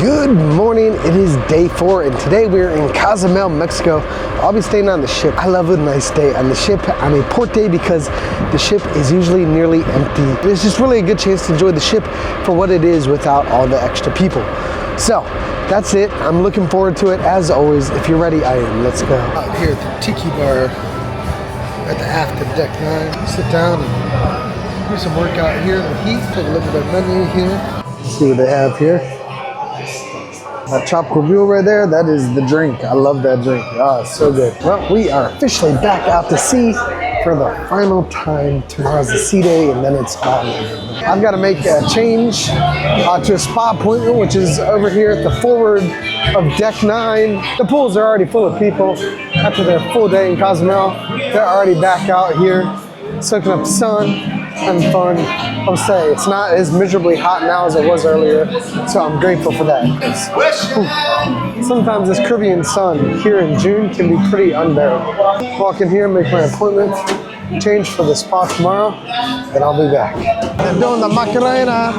Good morning, it is day 4 and today we're in Cozumel, Mexico. I'll be staying on the ship. I love a nice day on the ship. I mean port day because the ship is usually nearly empty. It's just really a good chance to enjoy the ship for what it is without all the extra people. So that's it. I'm looking forward to it as always. If you're ready, I am. Let's go. Out here at the Tiki Bar at the aft of deck 9. Sit down and do some workout here in the heat. Take a look at their menu here. See what they have here. That tropical view right there, that is the drink. I love that drink. Oh, it's so good. Well, we are officially back out to sea for the final time. Tomorrow's the sea day and then it's all over. I've got to make a change to a spa appointment, which is over here at the forward of deck 9. The pools are already full of people after their full day in Cozumel. They're already back out here soaking up the sun, having fun. I'll say it's not as miserably hot now as it was earlier, so I'm grateful for that. Sometimes this Caribbean sun here in June can be pretty unbearable. Walk in here, make my appointment, change for the spa tomorrow, and I'll be back. I'm doing the Macarena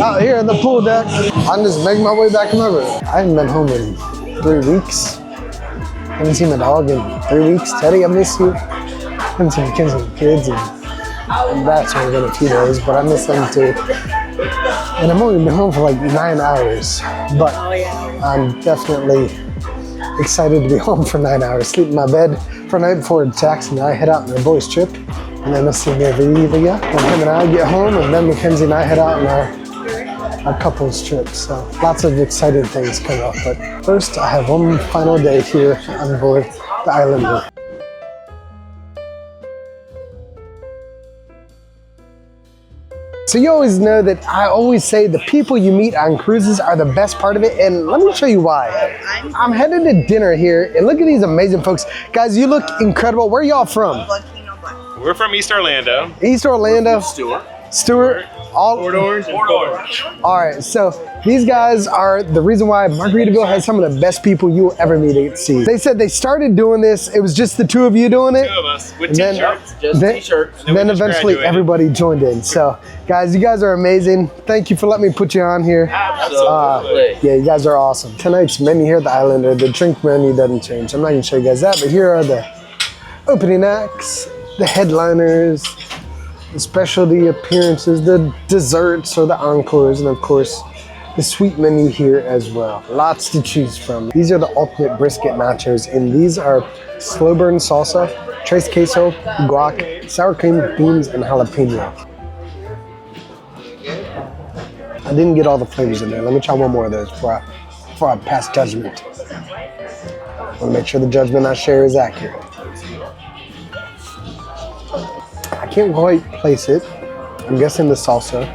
out here in the pool deck. I'm just making my way back over. I haven't been home in 3 weeks. I haven't seen my dog in 3 weeks. Teddy, I miss you. I haven't seen the kids and that's only been a few days, but I miss them too. And I've only been home for like 9 hours, but I'm definitely excited to be home for 9 hours. Sleep in my bed for a night before Jackson and I head out on our boys trip. And then let's see, when him and I get home, and then Mackenzie and I head out on our couples trip. So lots of exciting things coming up. But first, I have one final day here on board the Islander. So you always know that I always say the people you meet on cruises are the best part of it, and let me show you why. I'm headed to dinner here, and look at these amazing folks. Guys, you look incredible. Where are y'all from? We're from East Orlando. East Orlando. Stewart. Port Orange and Port Orange. All right, so these guys are the reason why Margaritaville has some of the best people you will ever meet at sea. They said they started doing this, it was just the 2 of you doing it. 2 of us with t-shirts. Just t-shirts. Then eventually everybody joined in. So guys, you guys are amazing. Thank you for letting me put you on here. Absolutely. Yeah, you guys are awesome. Tonight's menu here at the Islander, the drink menu doesn't change. I'm not gonna show you guys that, but here are the opening acts, the headliners, the specialty appearances, the desserts or the encores, and of course, the sweet menu here as well. Lots to choose from. These are the ultimate brisket nachos, and these are slow burn salsa, tres queso, guac, sour cream, beans, and jalapeno. I didn't get all the flavors in there. Let me try one more of those before I pass judgment. I want to make sure the judgment I share is accurate. I can't quite place it. I'm guessing the salsa.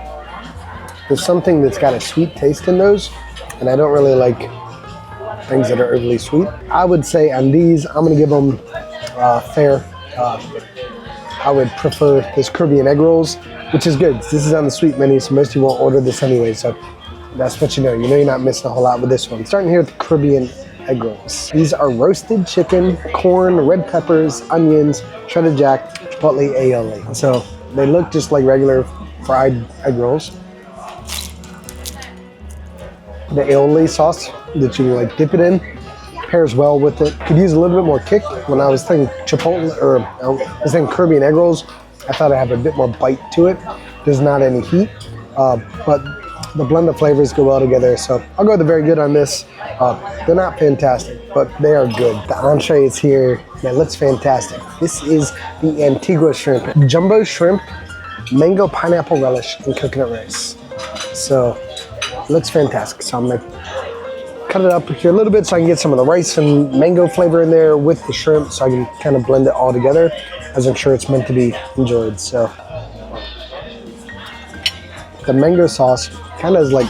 There's something that's got a sweet taste in those, and I don't really like things that are overly sweet. I would say on these, I'm gonna give them fair. I would prefer this Caribbean egg rolls, which is good. This is on the sweet menu, so most of you won't order this anyway, so that's what you know. You know you're not missing a whole lot with this one. Starting here with the Caribbean egg rolls. These are roasted chicken, corn, red peppers, onions, shredded jack, chipotle aioli. So they look just like regular fried egg rolls. The aioli sauce that you like dip it in pairs well with it. Could use a little bit more kick. When I was thinking chipotle, or I was thinking Caribbean egg rolls, I thought I'd have a bit more bite to it. There's not any heat, but the blend of flavors go well together. So I'll go with the very good on this. They're not fantastic, but they are good. The entree is here. That looks fantastic. This is the Antigua shrimp. Jumbo shrimp, mango pineapple relish, and coconut rice. So it looks fantastic. So I'm gonna cut it up here a little bit so I can get some of the rice and mango flavor in there with the shrimp, so I can kind of blend it all together, as I'm sure it's meant to be enjoyed. So the mango sauce kind of is like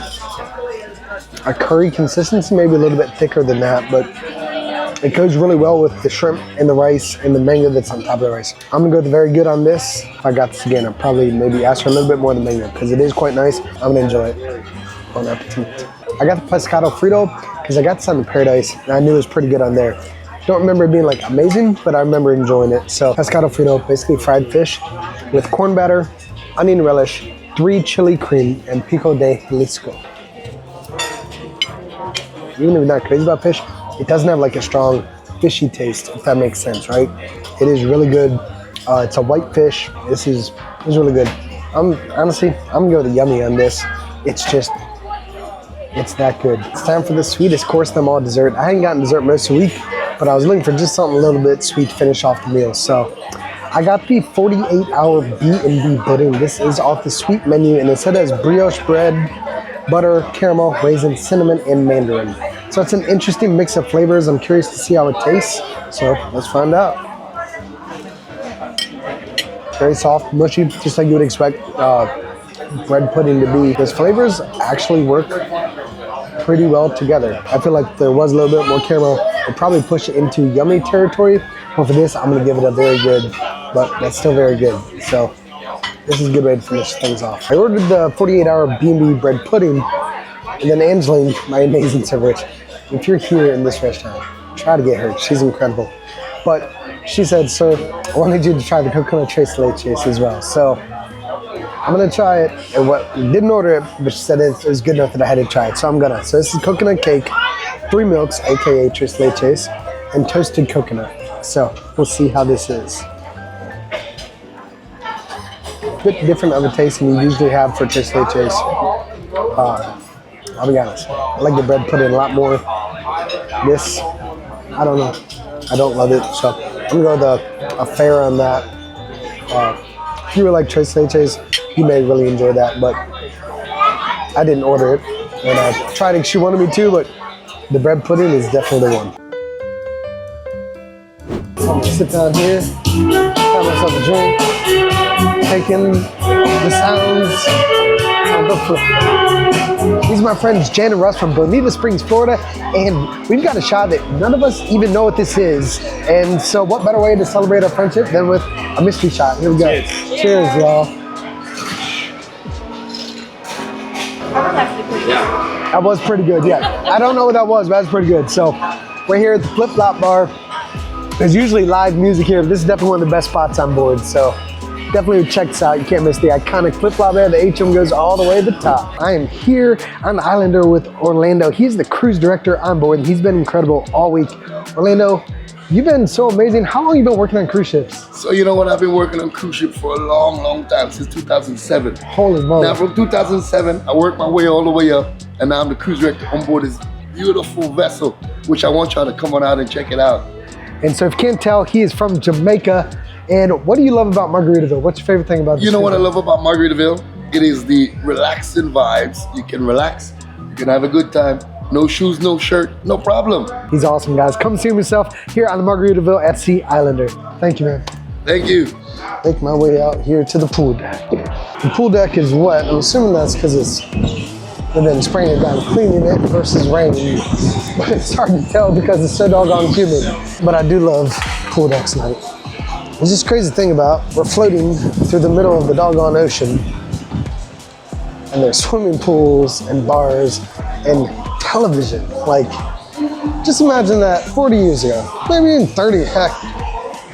a curry consistency, maybe a little bit thicker than that, but it goes really well with the shrimp and the rice and the mango that's on top of the rice. I'm gonna go with the very good on this. If I got this again, I'll probably maybe ask for a little bit more of the mango because it is quite nice. I'm gonna enjoy it. Bon appetit. I got the pescado frito because I got this on the Paradise and I knew it was pretty good on there. Don't remember it being like amazing, but I remember enjoying it. So pescado frito, basically fried fish with corn batter, onion relish, 3 chili cream, and pico de Jalisco. even if you're not crazy about fish, it doesn't have like a strong fishy taste, if that makes sense, right? It is really good. It's a white fish. This is really good. I'm gonna go with yummy on this. It's that good. It's time for the sweetest course of them all, dessert. I hadn't gotten dessert most of the week, but I was looking for just something a little bit sweet to finish off the meal. So I got the 48-hour B&B pudding. This is off the sweet menu, and it said it has brioche bread, butter, caramel, raisin, cinnamon, and mandarin. So it's an interesting mix of flavors. I'm curious to see how it tastes. So let's find out. Very soft, mushy, just like you would expect bread pudding to be. Those flavors actually work pretty well together. I feel like there was a little bit more caramel. It'd probably push it into yummy territory. But for this, I'm gonna give it a very good, but that's still very good. So this is a good way to finish things off. I ordered the 48-hour B&B bread pudding, and then Angeline, my amazing server, which if you're here in this restaurant, try to get her. She's incredible. But she said, sir, I wanted you to try the coconut tres leches as well. So I'm gonna try it. And didn't order it, but she said it was good enough that I had to try it. So I'm gonna. So this is coconut cake, 3 milks, aka tres leches, and toasted coconut. So we'll see how this is. A bit different of a taste than you usually have for tres leches. I'll be honest. I like the bread pudding a lot more. This, I don't know. I don't love it. So I'm gonna go with a fair on that. If you really like tres leches, you may really enjoy that, but I didn't order it. And I tried it, she wanted me to, but the bread pudding is definitely the one. So I'm gonna sit down here, have myself a drink, taking the sounds of the flip. These are my friends Jan and Russ from Bonita Springs, Florida, and we've got a shot that none of us even know what this is. And so what better way to celebrate our friendship than with a mystery shot. Here we go. Cheers, Cheers y'all. That was pretty good, yeah. I don't know what that was, but that's pretty good. So we're here at the Flip Flop Bar. There's usually live music here, but this is definitely one of the best spots on board. So definitely check this out. You can't miss the iconic Flip Flop there. The HM goes all the way to the top. I am here on the Islander with Orlando. He's the cruise director on board, and he's been incredible all week. Orlando, you've been so amazing. How long have you been working on cruise ships? So you know what, I've been working on cruise ships for a long, long time, since 2007. Holy moly. Now from 2007, I worked my way all the way up, and now I'm the cruise director on board this beautiful vessel, which I want y'all to come on out and check it out. And so if you can't tell, he is from Jamaica. And what do you love about Margaritaville? What's your favorite thing about this? You know what I love about Margaritaville? It is the relaxing vibes. You can relax, you can have a good time. No shoes, no shirt, no problem. He's awesome, guys. Come see him yourself here on the Margaritaville at Sea Islander. Thank you, man. Thank you. Make my way out here to the pool deck. The pool deck is wet. I'm assuming that's because they've been spraying it down, cleaning it versus raining. But it's hard to tell because it's so doggone humid. But I do love pool decks night. There's this crazy thing about we're floating through the middle of the doggone ocean, and there's swimming pools and bars and television. Like, just imagine that 40 years ago, maybe even 30, heck,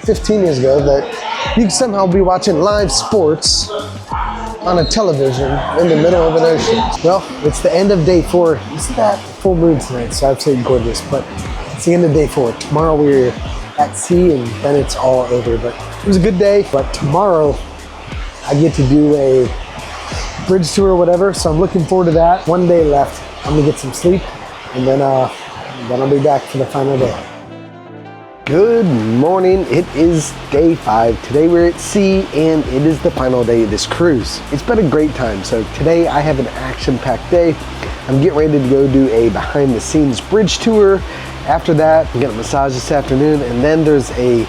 15 years ago, that you could somehow be watching live sports on a television in the middle of an ocean. Well, it's the end of day 4. Isn't that full moon tonight? So absolutely gorgeous, but it's the end of day 4. Tomorrow we're at sea and then it's all over. But it was a good day, but tomorrow I get to do a bridge tour or whatever, so I'm looking forward to that. 1 day left. I'm gonna get some sleep, and then I'll be back for the final day. Good morning, it is day 5. Today we're at sea and it is the final day of this cruise. It's been a great time. So today I have an action-packed day. I'm getting ready to go do a behind the scenes bridge tour. After that, I'm getting a massage this afternoon, and then there's a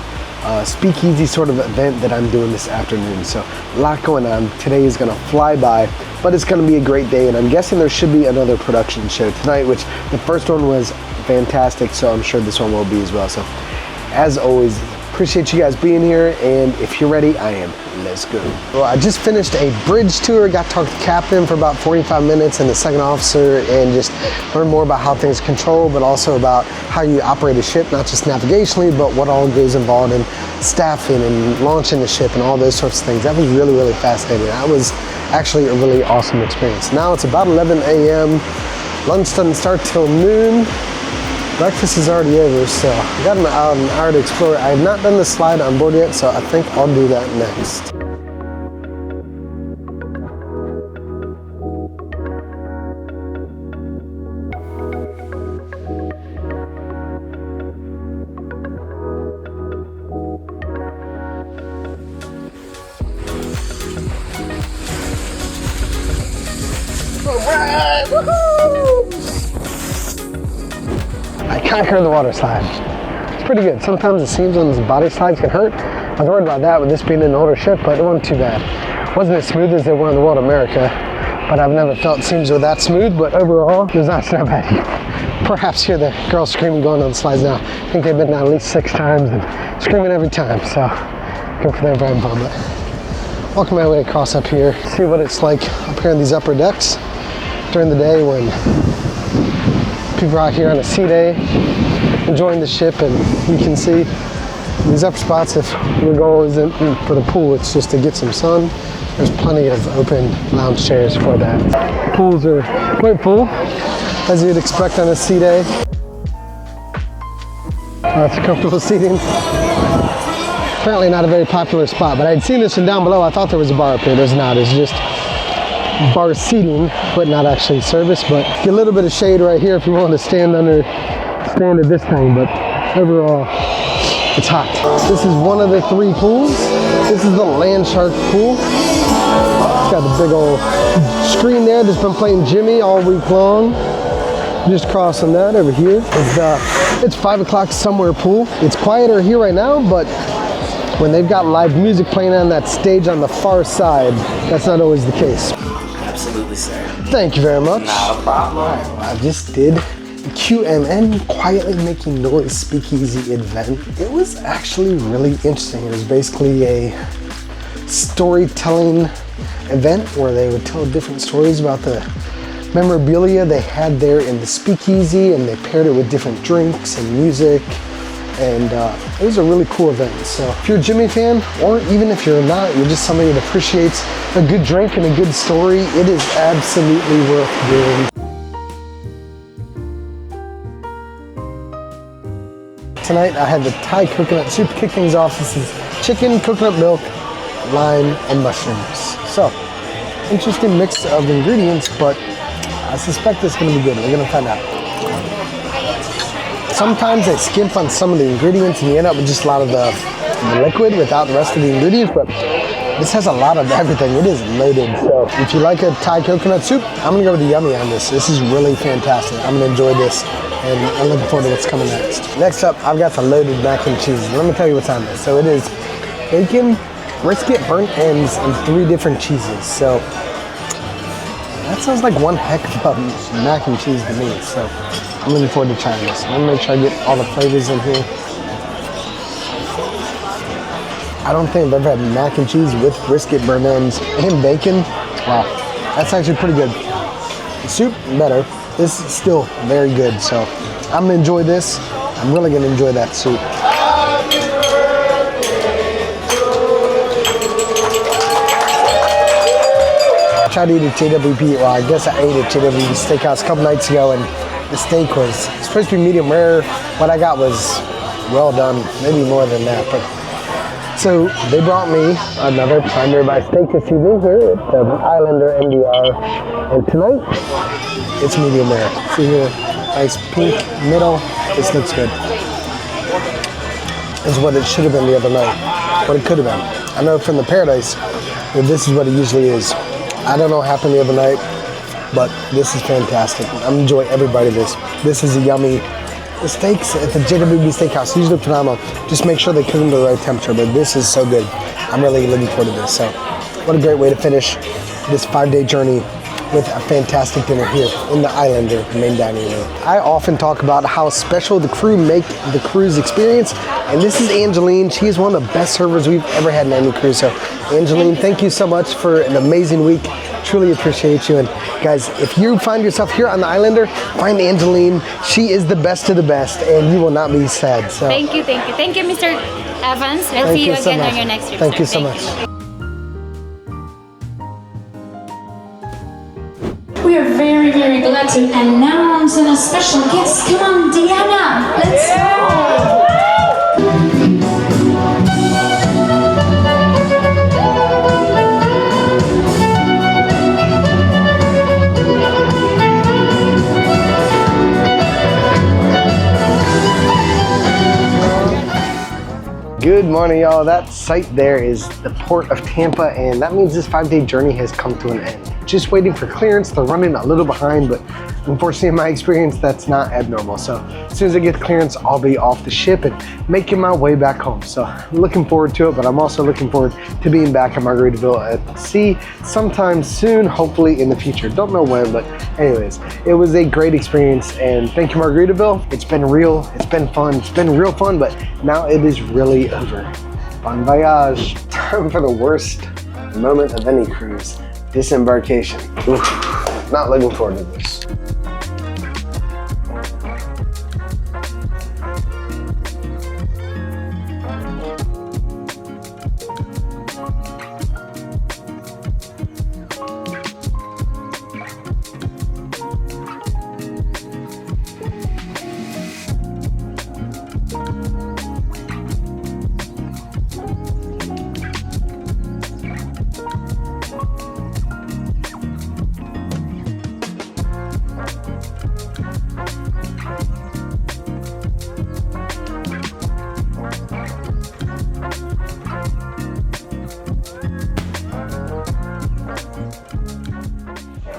speakeasy sort of event that I'm doing this afternoon. So a lot going on. Today is gonna fly by, but it's gonna be a great day, and I'm guessing there should be another production show tonight, which the first one was fantastic, so I'm sure this one will be as well. So as always, appreciate you guys being here, and if you're ready, I am. Let's go. Well, I just finished a bridge tour, got to talk to the captain for about 45 minutes and the second officer, and just learn more about how things control, but also about how you operate a ship, not just navigationally, but what all goes involved in staffing and launching the ship and all those sorts of things. That was really, really fascinating. That was actually a really awesome experience. Now it's about 11 a.m. Lunch doesn't start till noon. Breakfast is already over, so I got an hour to explore. I have not done the slide on board yet, so I think I'll do that next. Alright, woohoo! I conquered the water slide. It's pretty good. Sometimes it seems on the body slides can hurt. I was worried about that with this being an older ship, but it wasn't too bad. It wasn't as smooth as they were on the World America, but I've never felt seams were that smooth, but overall, it was not so bad. Perhaps hear the girls screaming going on the slides now. I think they've been down at least 6 times and screaming every time, so good for them for having fun. But walking my way across up here, see what it's like up here on these upper decks during the day when people are out here on a sea day enjoying the ship, and you can see these upper spots. If your goal isn't for the pool, it's just to get some sun, there's plenty of open lounge chairs for that. Pools are quite full, as you'd expect on a sea day. That's comfortable seating. Apparently not a very popular spot, but I'd seen this from down below. I thought there was a bar up here. There's not. It's just bar seating, but not actually service. But get a little bit of shade right here if you want to stand under this thing, but overall it's hot. This is one of the 3 pools. This is the Land Shark pool. It's got the big old screen there that's been playing Jimmy all week long. Just crossing that over here. It's 5 o'clock somewhere pool. It's quieter here right now, but when they've got live music playing on that stage on the far side, that's not always the case. Absolutely, sir. Thank you very much. Not a problem. I just did QMN, Quietly Making Noise Speakeasy event. It was actually really interesting. It was basically a storytelling event where they would tell different stories about the memorabilia they had there in the speakeasy, and they paired it with different drinks and music. And it was a really cool event. So if you're a Jimmy fan, or even if you're not, you're just somebody that appreciates a good drink and a good story, it is absolutely worth doing. Tonight I had the Thai coconut soup. To kick things off, this is chicken, coconut milk, lime, and mushrooms. So, interesting mix of ingredients, but I suspect it's gonna be good. We're gonna find out. Sometimes they skimp on some of the ingredients and you end up with just a lot of the liquid without the rest of the ingredients, but this has a lot of everything. It is loaded. So if you like a Thai coconut soup, I'm gonna go with the yummy on this. This is really fantastic. I'm gonna enjoy this, and I'm looking forward to what's coming next. Next up, I've got the loaded mac and cheese. Let me tell you what's on this. So it is bacon, brisket, burnt ends, and 3 different cheeses. So that sounds like one heck of a mac and cheese to me. So I'm looking forward to trying this. I'm gonna make sure I get all the flavors in here. I don't think I've ever had mac and cheese with brisket, burnt ends, and bacon. Wow, that's actually pretty good. The soup, better. This is still very good, so I'm gonna enjoy this. I'm really gonna enjoy that soup. I tried to eat at JWP, well, I guess I ate at JWP Steakhouse a couple nights ago, and the steak was supposed to be medium rare. What I got was well done, maybe more than that. But so they brought me another prime ribeye steak this evening here at the Islander MDR, and tonight it's medium rare. See here, nice pink middle. This looks good. This is what it should have been the other night. What it could have been. I know from the Paradise that this is what it usually is. I don't know what happened the other night, but this is fantastic. I'm enjoying every bite of this. This is a yummy. The steaks at the JWB Steakhouse, usually phenomenal. Just make sure they cook them to the right temperature, but this is so good. I'm really looking forward to this. So what a great way to finish this 5-day journey with a fantastic dinner here in the Islander main dining room. I often talk about how special the crew make the cruise experience, and this is Angeline. She is one of the best servers we've ever had in any cruise. So Angeline, thank you so much for an amazing week. Truly appreciate you. And guys, if you find yourself here on the Islander, find Angeline. She is the best of the best, and you will not be sad. So thank you, Mr. Evans. We'll see you again on your next trip. Thank you so much. We are very, very glad to announce a special guest. Come on, Diana, let's go! Good morning, y'all. That site there is the Port of Tampa, and that means this 5-day journey has come to an end. Just waiting for clearance. They're running a little behind, but unfortunately in my experience, that's not abnormal. So as soon as I get the clearance, I'll be off the ship and making my way back home. So I'm looking forward to it, but I'm also looking forward to being back in Margaritaville at sea sometime soon, hopefully in the future. Don't know when, but anyways, it was a great experience, and thank you, Margaritaville. It's been real, it's been fun, it's been real fun, but now it is really over. Bon voyage. Time for the worst moment of any cruise. Disembarkation. Oof, not looking forward to this.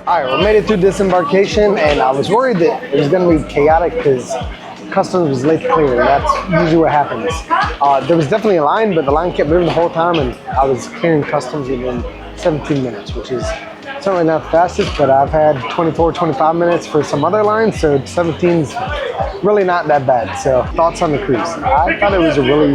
All right, we made it through disembarkation, and I was worried that it was going to be chaotic because customs was late to clear, and that's usually what happens. There was definitely a line, but the line kept moving the whole time, and I was clearing customs within 17 minutes, which is certainly not the fastest, but I've had 24, 25 minutes for some other lines, so 17's really not that bad. So thoughts on the cruise? I thought it was a really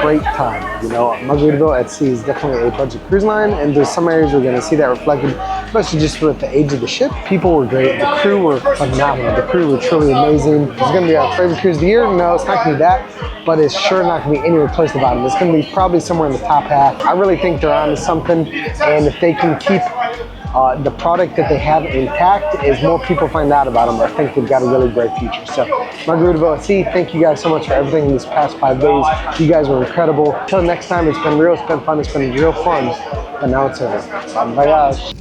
great time. You know, Margaritaville at sea is definitely a budget cruise line, and there's some areas we're gonna see that reflected, especially just with the age of the ship. People were great, the crew were phenomenal, the crew were truly amazing. It's gonna be our favorite cruise of the year? No, it's not gonna be that, but it's sure not gonna be anywhere close to the bottom. It's gonna be probably somewhere in the top half. I really think they're onto something, and if they can keep the product that they have intact, as more people find out about them, I think they've got a really bright future. So Margaritaville at sea, thank you guys so much for everything these past 5 days. You guys were incredible. Until next time, it's been real, it's been fun, it's been real fun, but now it's over. Bon voyage.